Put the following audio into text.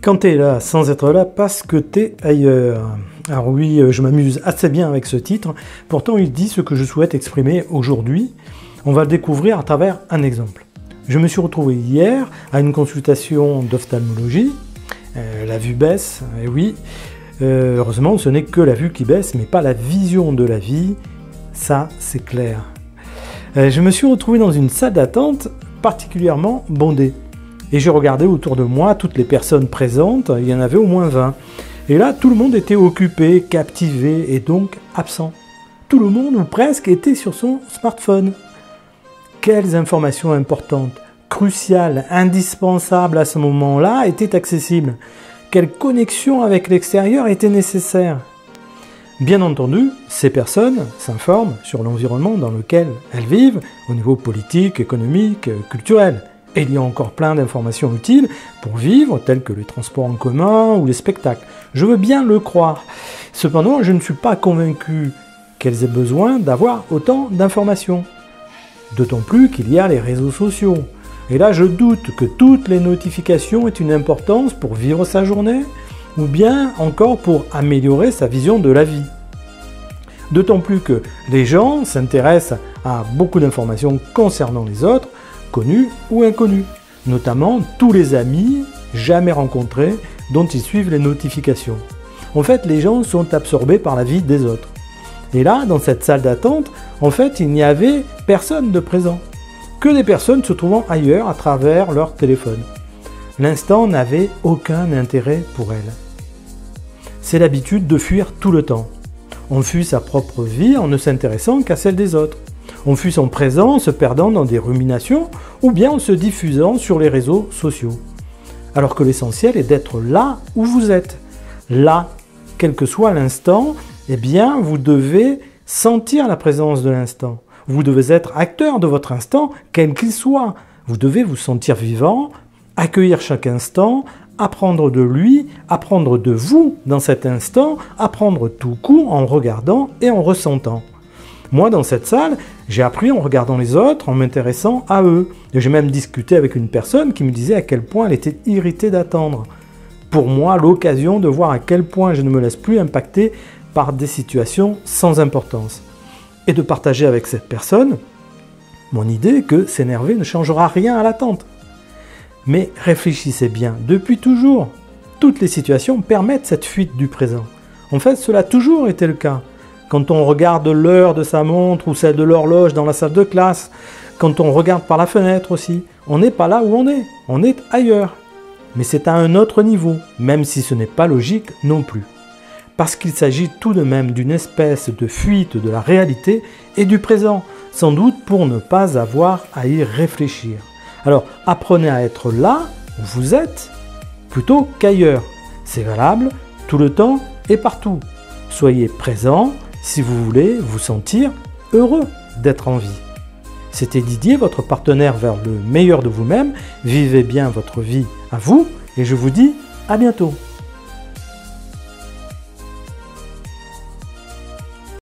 Quand tu es là sans être là parce que tu es ailleurs. Alors oui, je m'amuse assez bien avec ce titre, pourtant il dit ce que je souhaite exprimer aujourd'hui. On va le découvrir à travers un exemple. Je me suis retrouvé hier à une consultation d'ophtalmologie, la vue baisse, et oui, heureusement ce n'est que la vue qui baisse, mais pas la vision de la vie, ça c'est clair. Je me suis retrouvé dans une salle d'attente particulièrement bondée. Et j'ai regardé autour de moi toutes les personnes présentes, il y en avait au moins 20. Et là, tout le monde était occupé, captivé et donc absent. Tout le monde, ou presque, était sur son smartphone. Quelles informations importantes, cruciales, indispensables à ce moment-là étaient accessibles? Quelle connexion avec l'extérieur était nécessaire? Bien entendu, ces personnes s'informent sur l'environnement dans lequel elles vivent, au niveau politique, économique, culturel. Et il y a encore plein d'informations utiles pour vivre, telles que les transports en commun ou les spectacles. Je veux bien le croire. Cependant, je ne suis pas convaincu qu'elles aient besoin d'avoir autant d'informations. D'autant plus qu'il y a les réseaux sociaux. Et là, je doute que toutes les notifications aient une importance pour vivre sa journée, ou bien encore pour améliorer sa vision de la vie. D'autant plus que les gens s'intéressent à beaucoup d'informations concernant les autres, connus ou inconnus, notamment tous les amis jamais rencontrés dont ils suivent les notifications. En fait, les gens sont absorbés par la vie des autres. Et là, dans cette salle d'attente, en fait, il n'y avait personne de présent, que des personnes se trouvant ailleurs à travers leur téléphone. L'instant n'avait aucun intérêt pour elles. C'est l'habitude de fuir tout le temps. On fuit sa propre vie en ne s'intéressant qu'à celle des autres. On fuit son présent en se perdant dans des ruminations ou bien en se diffusant sur les réseaux sociaux. Alors que l'essentiel est d'être là où vous êtes. Là, quel que soit l'instant, eh bien, vous devez sentir la présence de l'instant. Vous devez être acteur de votre instant, quel qu'il soit. Vous devez vous sentir vivant, accueillir chaque instant, apprendre de lui, apprendre de vous dans cet instant, apprendre tout coup en regardant et en ressentant. Moi, dans cette salle, j'ai appris en regardant les autres, en m'intéressant à eux. Et j'ai même discuté avec une personne qui me disait à quel point elle était irritée d'attendre. Pour moi, l'occasion de voir à quel point je ne me laisse plus impacter par des situations sans importance. Et de partager avec cette personne mon idée que s'énerver ne changera rien à l'attente. Mais réfléchissez bien, depuis toujours, toutes les situations permettent cette fuite du présent. En fait, cela a toujours été le cas. Quand on regarde l'heure de sa montre ou celle de l'horloge dans la salle de classe, quand on regarde par la fenêtre aussi, on n'est pas là où on est ailleurs. Mais c'est à un autre niveau, même si ce n'est pas logique non plus. Parce qu'il s'agit tout de même d'une espèce de fuite de la réalité et du présent, sans doute pour ne pas avoir à y réfléchir. Alors apprenez à être là où vous êtes, plutôt qu'ailleurs. C'est valable tout le temps et partout. Soyez présent si vous voulez vous sentir heureux d'être en vie. C'était Didier, votre partenaire vers le meilleur de vous-même. Vivez bien votre vie à vous et je vous dis à bientôt.